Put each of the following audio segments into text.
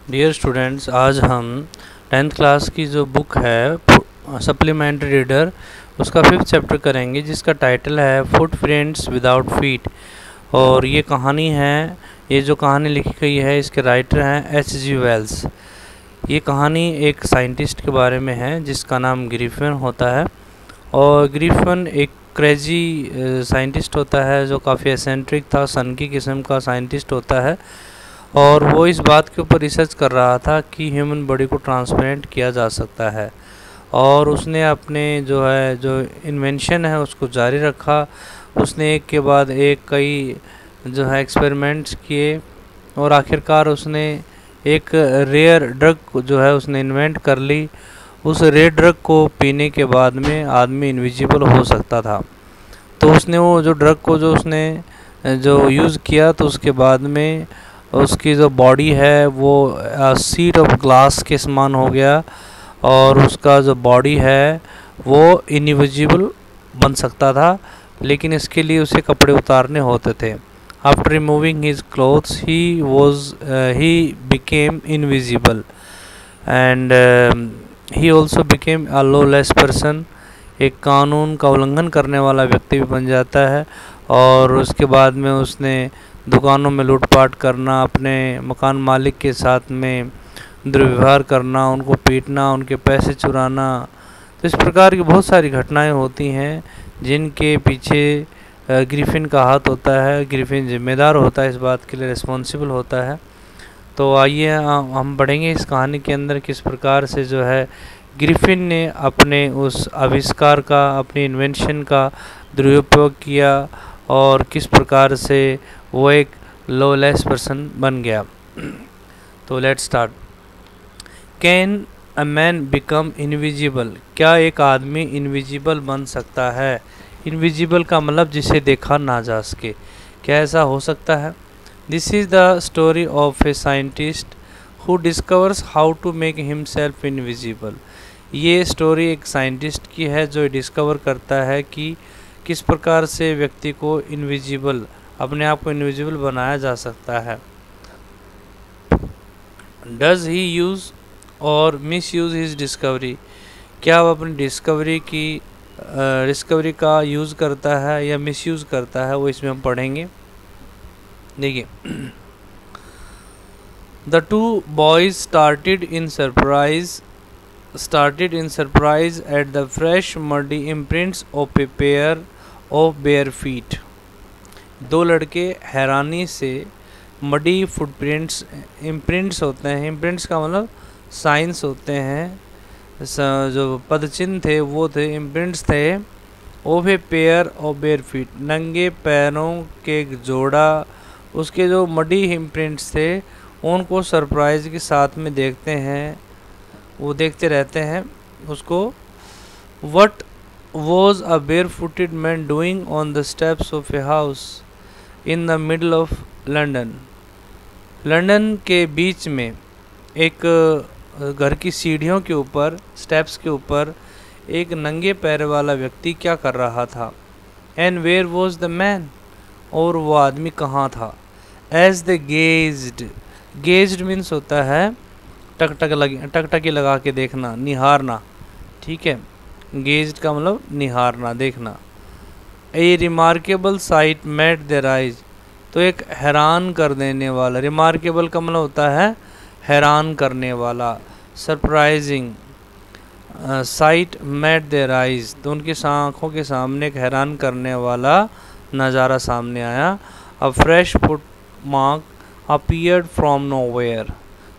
Dear students, आज हम 10th class की जो बुक है सप्लीमेंट्री रीडर उसका 5th चैप्टर करेंगे, जिसका टाइटल है फुटप्रिंट्स विदाउट फीट। और ये कहानी है, ये जो कहानी लिखी गई है इसके राइटर हैं H.G. वेल्स। ये कहानी एक साइंटिस्ट के बारे में है जिसका नाम ग्रिफिन होता है। और ग्रिफिन एक क्रेजी साइंटिस्ट होता है जो काफ़ी एसेंट्रिक था, सन की किस्म का साइंटिस्ट होता है। और वो इस बात के ऊपर रिसर्च कर रहा था कि ह्यूमन बॉडी को ट्रांसप्लांट किया जा सकता है। और उसने अपने जो इन्वेंशन है उसको जारी रखा। उसने एक के बाद एक कई एक्सपेरिमेंट्स किए और आखिरकार उसने एक रेयर ड्रग उसने इन्वेंट कर ली। उस रेयर ड्रग को पीने के बाद में आदमी इनविजिबल हो सकता था। तो उसने वो जो ड्रग को उसने यूज़ किया, तो उसके बाद में उसकी जो बॉडी है वो शीट ऑफ ग्लास के समान हो गया और उसका जो बॉडी है वो इनविजिबल बन सकता था, लेकिन इसके लिए उसे कपड़े उतारने होते थे। After removing his clothes he became invisible and he also became a lawless person. एक कानून का उल्लंघन करने वाला व्यक्ति भी बन जाता है। और उसके बाद में उसने दुकानों में लूटपाट करना, अपने मकान मालिक के साथ में दुर्व्यवहार करना, उनको पीटना, उनके पैसे चुराना। तो इस प्रकार की बहुत सारी घटनाएं होती हैं जिनके पीछे ग्रिफिन का हाथ होता है। ग्रिफिन जिम्मेदार होता है, इस बात के लिए रिस्पॉन्सिबल होता है। तो आइए हम बढ़ेंगे इस कहानी के अंदर किस प्रकार से ग्रिफिन ने अपने उस आविष्कार का, अपनी इन्वेंशन का दुरुपयोग किया और किस प्रकार से वो एक लॉलेस पर्सन बन गया। तो let's start. Can a man become invisible? क्या एक आदमी इनविजिबल बन सकता है? इनविजिबल का मतलब जिसे देखा ना जा सके। क्या ऐसा हो सकता है? This is the story of a scientist who discovers how to make himself invisible. ये स्टोरी एक साइंटिस्ट की है जो डिस्कवर करता है कि किस प्रकार से व्यक्ति को इनविजिबल, अपने आप को इनविजिबल बनाया जा सकता है। डज ही यूज़ और मिस यूज़ हिज डिस्कवरी? क्या वो अपनी डिस्कवरी का यूज़ करता है या मिस यूज़ करता है, वो इसमें हम पढ़ेंगे। देखिए, the two boys started in surprise at the fresh muddy imprints of a pair of bare feet। दो लड़के हैरानी से मडी फुटप्रिंट्स, इम्प्रिंट्स होते हैं, इम्प्रिंट्स का मतलब साइंस होते हैं, जो पदचिन्ह थे वो थे, इम्प्रिंट्स थे। Of a pair of bare feet, नंगे पैरों के एक जोड़ा, उसके जो मडी इम्प्रिंट्स थे उनको सरप्राइज के साथ में देखते हैं, वो देखते रहते हैं उसको। What was a barefooted man doing on the steps of a house in the middle of London? London के बीच में एक घर की सीढ़ियों के ऊपर, स्टेप्स के ऊपर एक नंगे पैर वाला व्यक्ति क्या कर रहा था? And where was the man? और वो आदमी कहाँ था? एज द गेज्ड मीन्स होता है टकटकी लगा के देखना, निहारना, ठीक है। गेज्ड का मतलब निहारना, देखना। A remarkable sight met their eyes, तो एक हैरान कर देने वाला, रिमार्केबल का मतलब होता है हैरान करने वाला, surprising. Sight met their eyes, तो उनकी आँखों के सामने एक हैरान करने वाला नज़ारा सामने आया। अ fresh foot mark appeared from nowhere,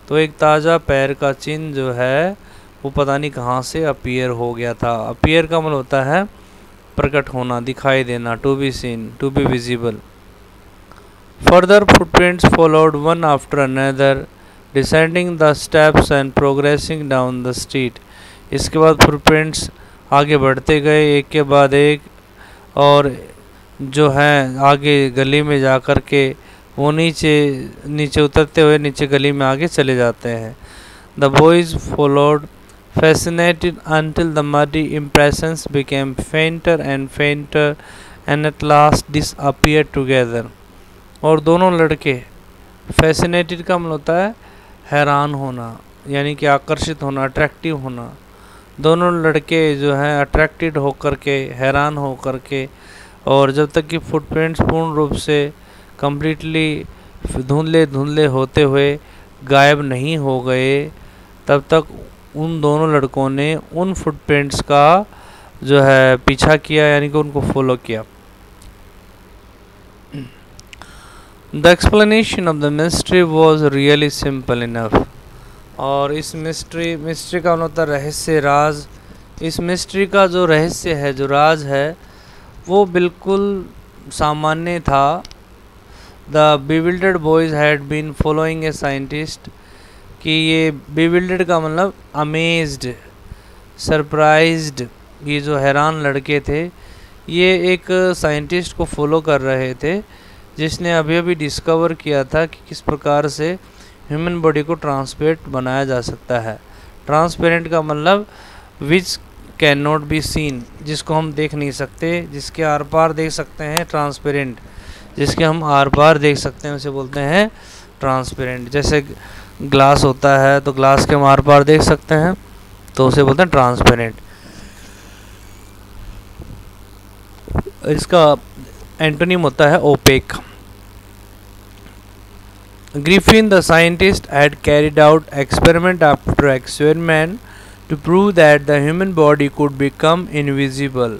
तो एक ताज़ा पैर का चिन्ह वो पता नहीं कहाँ से अपीयर हो गया था। अपीयर का मतलब होता है प्रकट होना, दिखाई देना, to be seen, to be visible. Further footprints followed one after another descending the steps and progressing down the street. इसके बाद फुटप्रिंट्स आगे बढ़ते गए एक के बाद एक, और आगे गली में जा कर के वो नीचे उतरते हुए नीचे गली में आगे चले जाते हैं। The boys followed fascinated until the muddy impressions became fainter and at last disappeared together। और दोनों लड़के, fascinated का मतलब होता है हैरान होना यानी कि आकर्षित होना, अट्रैक्टिव होना। दोनों लड़के जो हैं अट्रैक्टेड होकर के, हैरान होकर के, और जब तक कि फुटप्रिंट्स पूर्ण रूप से कम्प्लीटली धुंधले धुंधले होते हुए गायब नहीं हो गए, तब तक उन दोनों लड़कों ने उन फुटप्रिंट्स का जो है पीछा किया, यानी कि उनको फॉलो किया। The explanation of the mystery was really simple enough. और इस मिस्ट्री का मतलब रहस्य, राज। इस मिस्ट्री का जो रहस्य है, जो राज है, वो बिल्कुल सामान्य था। The bewildered boys had been following a scientist, कि ये bewildered का मतलब अमेज्ड, सरप्राइज्ड, ये जो हैरान लड़के थे ये एक साइंटिस्ट को फॉलो कर रहे थे जिसने अभी अभी डिस्कवर किया था कि किस प्रकार से ह्यूमन बॉडी को ट्रांसपेरेंट बनाया जा सकता है। ट्रांसपेरेंट का मतलब which can not be seen, जिसको हम देख नहीं सकते, जिसके आर पार देख सकते हैं। ट्रांसपेरेंट, जिसके हम आर पार देख सकते हैं उसे बोलते हैं ट्रांसपेरेंट। जैसे ग्लास होता है तो ग्लास के हम आर पार देख सकते हैं तो उसे बोलते हैं ट्रांसपेरेंट। इसका एंटोनिम होता है OPEC. Griffin, the scientist, had carried out experiment after experiment to prove that the human body could become invisible.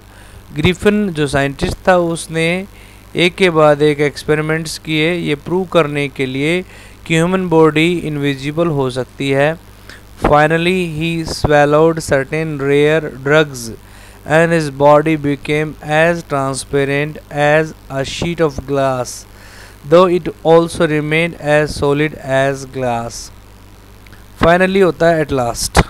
Griffin जो साइंटिस्ट था उसने एक के बाद एक एक्सपेरिमेंट्स किए ये प्रूव करने के लिए कि ह्यूमन बॉडी इनविजिबल हो सकती है। Finally he swallowed certain rare drugs and his body became as transparent as a sheet of glass, though it also remained as solid as glass. Finally होता है at last,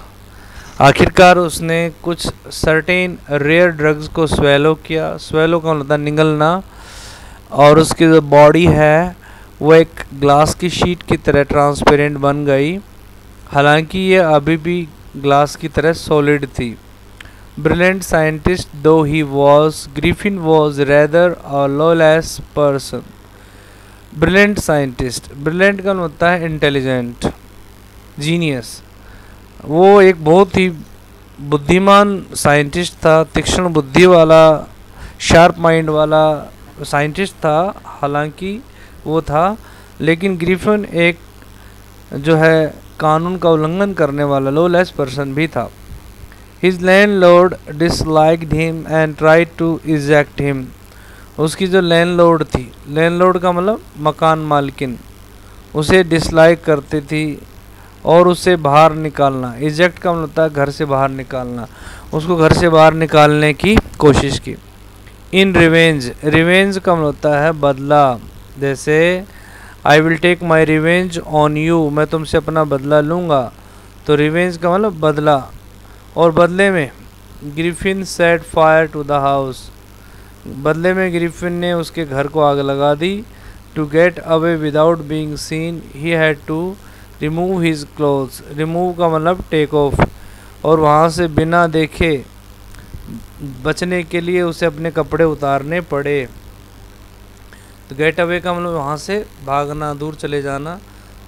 आखिरकार उसने कुछ certain rare drugs को swallow किया। Swallow का मतलब निगलना, और उसकी जो बॉडी है वो एक ग्लास की शीट की तरह ट्रांसपेरेंट बन गई, हालांकि ये अभी भी ग्लास की तरह सॉलिड थी। Brilliant scientist though he was, Griffin was rather a lawless person. Brilliant scientist, brilliant का मतलब है intelligent, genius। वो एक बहुत ही बुद्धिमान साइंटिस्ट था, तीक्ष्ण बुद्धि वाला, शार्प माइंड वाला साइंटिस्ट था। हालांकि वो था, लेकिन ग्रिफिन एक जो है कानून का उल्लंघन करने वाला लॉलेस पर्सन भी था। His landlord disliked him and tried to eject him. उसकी जो लैंडलॉर्ड थी, लैंडलॉर्ड का मतलब मकान मालकिन, उसे डिसलाइक करती थी और उसे बाहर निकालना। इजेक्ट का मतलब होता है घर से बाहर निकालना, उसको घर से बाहर निकालने की कोशिश की। इन रिवेंज, रिवेंज का मतलब होता है बदला। जैसे I will take my revenge on you, मैं तुमसे अपना बदला लूँगा, तो रिवेंज का मतलब बदला। और बदले में Griffin set fire to the house, बदले में ग्रिफिन ने उसके घर को आग लगा दी। To get away without being seen he had to remove his clothes, remove का मतलब टेक ऑफ, और वहाँ से बिना देखे बचने के लिए उसे अपने कपड़े उतारने पड़े। तो गेट अवे का मतलब वहाँ से भागना, दूर चले जाना,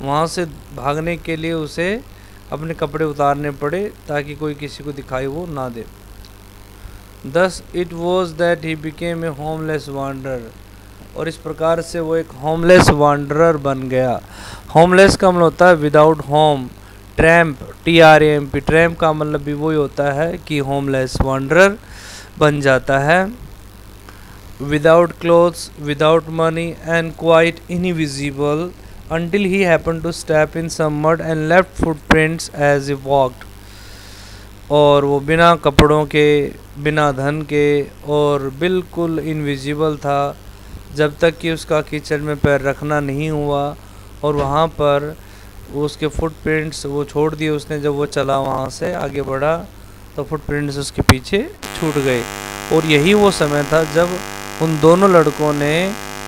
वहाँ से भागने के लिए उसे अपने कपड़े उतारने पड़े ताकि कोई किसी को दिखाई वो ना दे। Thus it was that he became a homeless wanderer, और इस प्रकार से वो एक होमलेस वांडरर बन गया। होमलेस का मतलब होता है without home, tramp, TRAMP, tramp का मतलब भी वही होता है कि होमलेस वांडरर बन जाता है। Without clothes, without money and quite invisible until he happened to step in some mud and left footprints as he walked. और वो बिना कपड़ों के, बिना धन के और बिल्कुल इनविजिबल था जब तक कि उसका किचन में पैर रखना नहीं हुआ, और वहाँ पर उसके फुटप्रिंट्स वो छोड़ दिए उसने। जब वो चला वहाँ से आगे बढ़ा तो फुटप्रिंट्स उसके पीछे छूट गए। और यही वो समय था जब उन दोनों लड़कों ने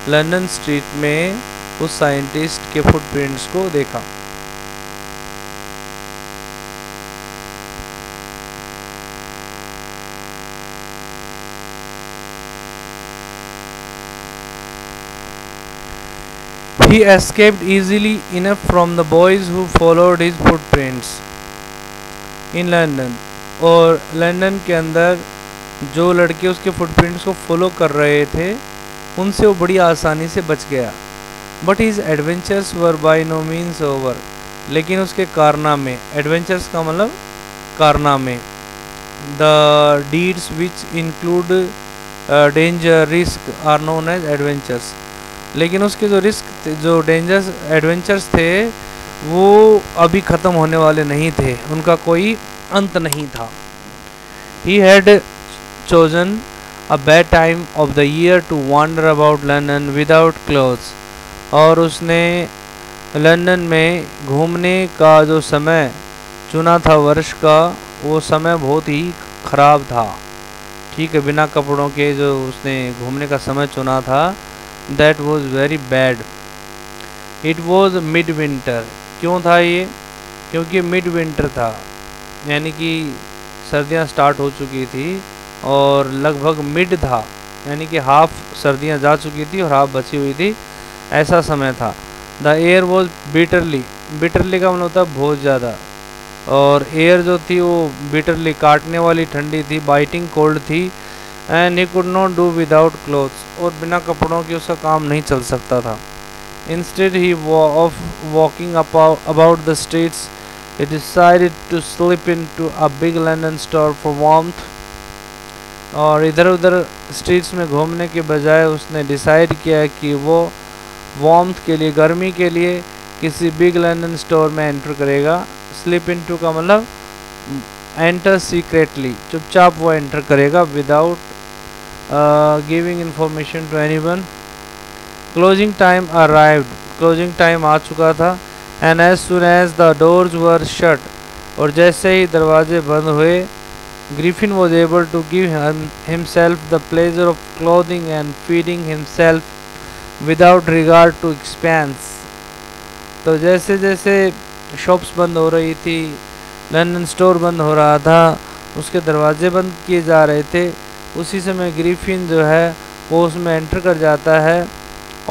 लंदन स्ट्रीट में उस साइंटिस्ट के फुटप्रिंट्स को देखा। He escaped easily enough from the boys who followed his footprints in London. और लंदन के अंदर जो लड़के उसके फुटप्रिंट्स को फॉलो कर रहे थे उनसे वो बड़ी आसानी से बच गया. But his adventures were by no means over. लेकिन उसके कारनामे, एडवेंचर्स का मतलब कारनामे, the deeds which include danger risk are known as adventures. लेकिन उसके जो रिस्क जो डेंजर्स एडवेंचर्स थे वो अभी ख़त्म होने वाले नहीं थे, उनका कोई अंत नहीं था. He had chosen a bad time of the year to wander about London without clothes. और उसने लंदन में घूमने का जो समय चुना था वर्ष का, वो समय बहुत ही ख़राब था. ठीक है, बिना कपड़ों के जो उसने घूमने का समय चुना था, that was very bad. It was mid winter. क्यों था ये? क्योंकि मिड विंटर था, यानी कि सर्दियां स्टार्ट हो चुकी थी और लगभग मिड था, यानी कि हाफ सर्दियां जा चुकी थी और हाफ बची हुई थी, ऐसा समय था. The air was bitterly. Bitterly का मतलब होता है बहुत ज़्यादा, और एयर जो थी वो बिटरली काटने वाली ठंडी थी, बाइटिंग कोल्ड थी. And he could not do without clothes. और बिना कपड़ों के उसका काम नहीं चल सकता था. Instead he of walking about the streets he decided to slip into a big London store for warmth. और इधर उधर स्ट्रीट्स में घूमने के बजाय उसने डिसाइड किया कि वो वार्मथ के लिए, गर्मी के लिए किसी बिग लंदन स्टोर में एंटर करेगा. स्लिप इनटू का मतलब एंटर सीक्रेटली, चुपचाप वो एंटर करेगा without giving information to anyone. Closing time arrived. Closing time आ चुका था. And as soon as the doors were shut, और जैसे ही दरवाजे बंद हुए, Griffin was able to give himself the pleasure of clothing and feeding himself without regard to expense. तो जैसे जैसे शॉप्स बंद हो रही थी, लंदन स्टोर बंद हो रहा था, उसके दरवाजे बंद किए जा रहे थे, उसी समय ग्रिफिन जो है वो उसमें एंटर कर जाता है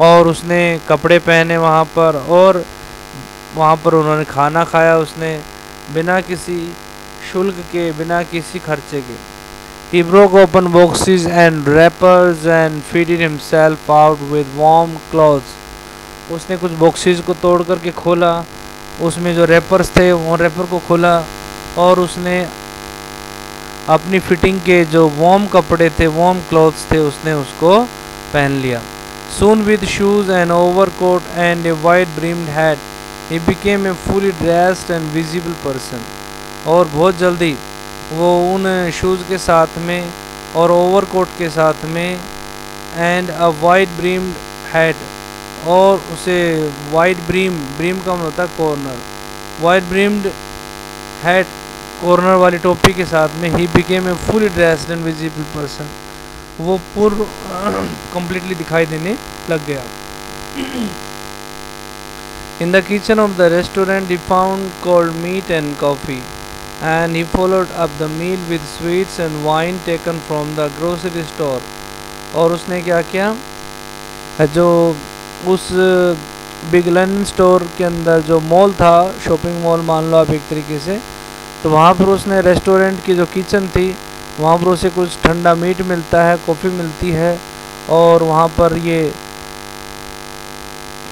और उसने कपड़े पहने वहाँ पर, और वहाँ पर उन्होंने खाना खाया उसने बिना किसी शुल्क के, बिना किसी खर्चे के. He broke open boxes and wrappers and fitted himself out with warm clothes. उसने कुछ बॉक्सेस को तोड़ करके खोला, उसमें जो रैपर्स थे वो रैपर को खोला और उसने अपनी फिटिंग के जो वार्म कपड़े थे, वार्म क्लॉथ्स थे, उसने उसको पहन लिया. Soon with shoes and overcoat and a wide brimmed hat, he became a fully dressed and visible person. और बहुत जल्दी वो उन शूज़ के साथ में और ओवरकोट के साथ में एंड अ वाइड ब्रीम्ड हैट, और उसे वाइड ब्रीम का मतलब होता है कॉर्नर, वाइड ब्रीम्ड हैट, कॉर्नर वाली टोपी के साथ में he became a fully dressed and visible person. वो पूर्ण कंप्लीटली दिखाई देने लग गया. In the kitchen of the restaurant he found cold meat and coffee, and he followed up the meal with sweets and wine taken from the grocery store. और उसने क्या किया, जो उस बिग लंदन स्टोर के अंदर जो मॉल था, शॉपिंग मॉल मान लो आप एक तरीके से, तो वहाँ पर उसने रेस्टोरेंट की जो किचन थी वहाँ पर उसे कुछ ठंडा मीट मिलता है, कॉफ़ी मिलती है, और वहाँ पर ये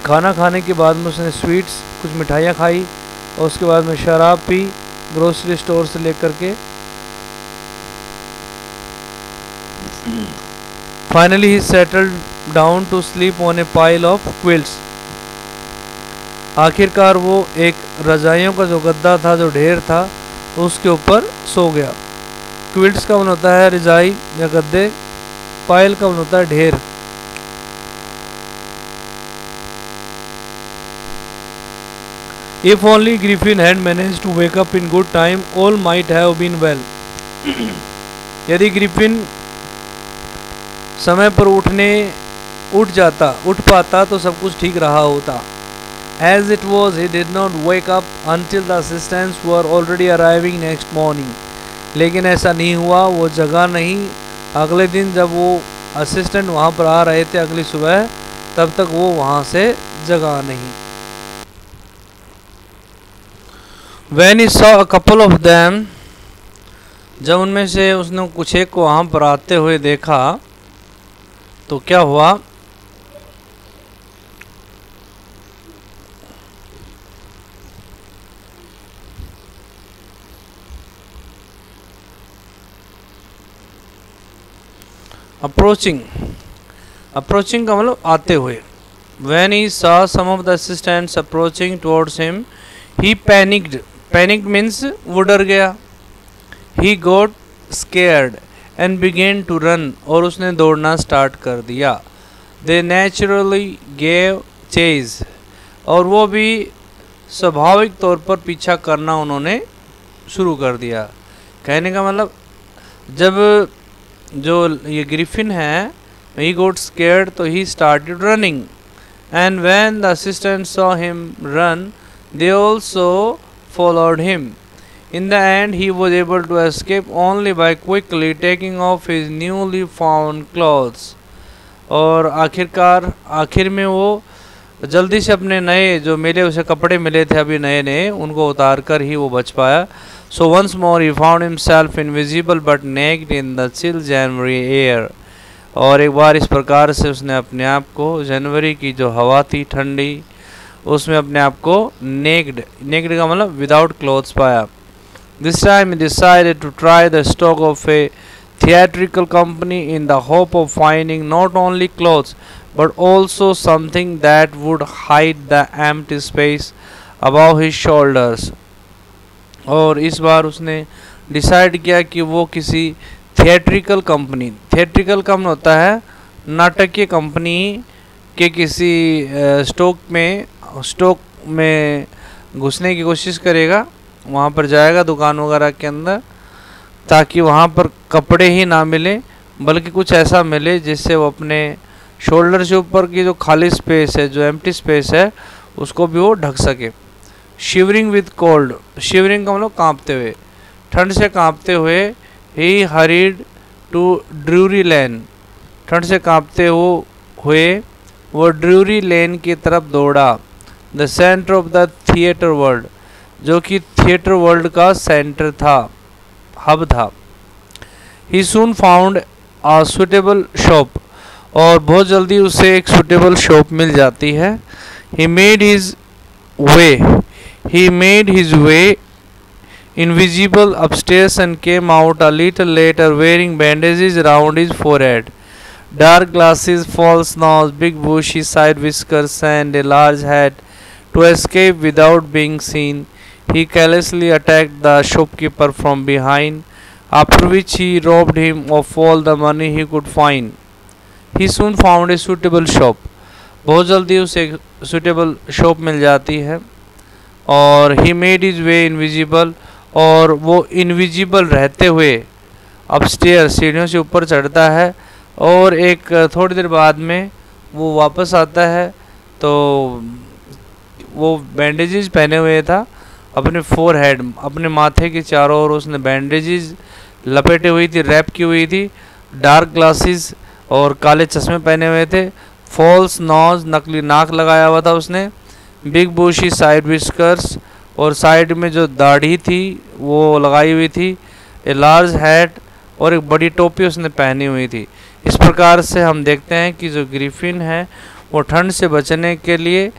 खाना खाने के बाद में उसने स्वीट्स, कुछ मिठाइयाँ खाई, और उसके बाद में शराब पी ग्रोसरी स्टोर से लेकर के. Finally he settled down to sleep on a pile of quilts. आखिरकार वो एक रजाइयों का जो गद्दा था, जो ढेर था, उसके ऊपर सो गया. क्विल्ट्स का मतलब होता है रजाई या गद्दे, पाइल का मतलब होता है ढेर. If only Griffin had managed to wake up in good time, all might have been well. यदि ग्रिफिन समय पर उठ पाता तो सब कुछ ठीक रहा होता. As it was, he did not wake up until the assistants were already arriving next morning. लेकिन ऐसा नहीं हुआ, वो जगा नहीं. अगले दिन जब वो असिस्टेंट वहाँ पर आ रहे थे अगली सुबह, तब तक वो वहाँ से जगह नहीं। When he saw a couple of them, जब उनमें से उसने कुछ एक को वहाँ पर आते हुए देखा तो क्या हुआ, अप्रोचिंग का मतलब आते हुए। When he saw some of the assistants approaching towards him, he panicked means वो डर गया। He got scared and began to run, और उसने दौड़ना स्टार्ट कर दिया। They naturally gave chase, और वो भी स्वाभाविक तौर पर पीछा करना उन्होंने शुरू कर दिया। कहने का मतलब जब जो ये ग्रिफिन है, he got scared तो he started running, and when the assistants saw him run, they also followed him. In the end, he was able to escape only by quickly taking off his newly found clothes. और आखिर में वो जल्दी से अपने नए जो मिले उसे कपड़े मिले थे अभी नए नए, उनको उतार कर ही वो बच पाया। So once more he found himself invisible but naked in the chill January air. और एक बार इस प्रकार से उसने अपने आप को जनवरी की जो हवा थी ठंडी, उसमें अपने आप को नेक्ड का मतलब विदाउट क्लोथ्स पाया। This time he decided to try the stock of a theatrical company in the hope of finding not only clothes but also something that would hide the empty space above his shoulders. और इस बार उसने decide किया कि वो किसी theatrical company का मतलब होता है नाटकीय कंपनी के किसी स्टॉक में घुसने की कोशिश करेगा। वहाँ पर जाएगा दुकान वगैरह के अंदर, ताकि वहाँ पर कपड़े ही ना मिले बल्कि कुछ ऐसा मिले जिससे वो अपने शोल्डर से ऊपर की जो खाली स्पेस है, जो एम्प्टी स्पेस है, उसको भी वो ढक सके। शिवरिंग विद कोल्ड, शिवरिंग का मतलब कांपते हुए, ठंड से कांपते हुए। ही हरीड टू ड्रूरी लेन, ठंड से कांपते हुए वो ड्रूरी लेन की तरफ दौड़ा। The centre of the theatre world, जो कि थिएटर वर्ल्ड का सेंटर था, हब था। ही सून फाउंड अ सुटेबल शॉप, और बहुत जल्दी उसे एक सुटेबल शॉप मिल जाती है। He made his way invisible upstairs and came out a little later wearing bandages around his forehead, dark glasses, false nose, big bushy side whiskers and a large hat. To escape without being seen, he carelessly attacked the shopkeeper from behind, after which he robbed him of all the money he could find. He soon found a suitable shop. बहुत जल्दी उसे एक suitable shop मिल जाती है। और he made his way invisible, और वो invisible रहते हुए अपस्टेयर सीढ़ियों से ऊपर चढ़ता है, और एक थोड़ी देर बाद में वो वापस आता है। तो वो बैंडेजेस पहने हुए था अपने फोरहेड, अपने माथे के चारों ओर उसने बैंडेजेस लपेटे हुई थी, रैप की हुई थी। डार्क ग्लासेस और काले चश्मे पहने हुए थे। फॉल्स नोज, नकली नाक लगाया हुआ था उसने। बिग बुशी साइड विस्कर्स, और साइड में जो दाढ़ी थी वो लगाई हुई थी। ए लार्ज हैट, और एक बड़ी टोपी उसने पहनी हुई थी। इस प्रकार से हम देखते हैं कि जो ग्रिफिन है वो ठंड से बचने के लिए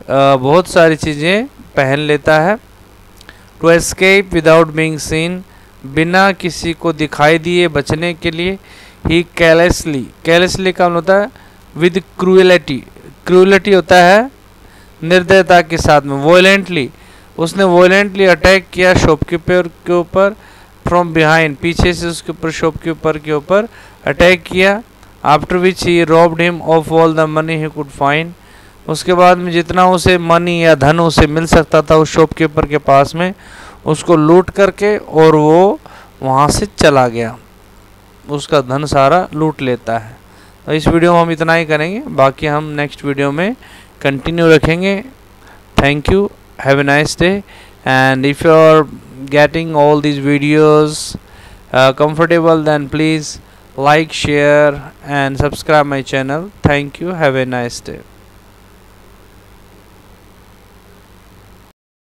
बहुत सारी चीज़ें पहन लेता है। To escape without being seen, बिना किसी को दिखाई दिए बचने के लिए। ही कैलेसली का मतलब होता है विद क्रूएलिटी होता है निर्दयता के साथ में। वॉयलेंटली, उसने वॉयलेंटली अटैक किया शॉपकीपर के ऊपर। फ्रॉम बिहाइंड, पीछे से उसके ऊपर शॉपकीपर के ऊपर अटैक किया। After which he robbed him of all the money he could find, उसके बाद में जितना उसे मनी या धन उसे मिल सकता था उस शॉपकीपर के पास में, उसको लूट करके और वो वहाँ से चला गया, उसका धन सारा लूट लेता है। तो इस वीडियो में हम इतना ही करेंगे, बाकी हम नेक्स्ट वीडियो में कंटिन्यू रखेंगे। Thank you, have a nice day, and if you are getting all these videos comfortable, then please like, share and subscribe my channel. Thank you, have a nice day.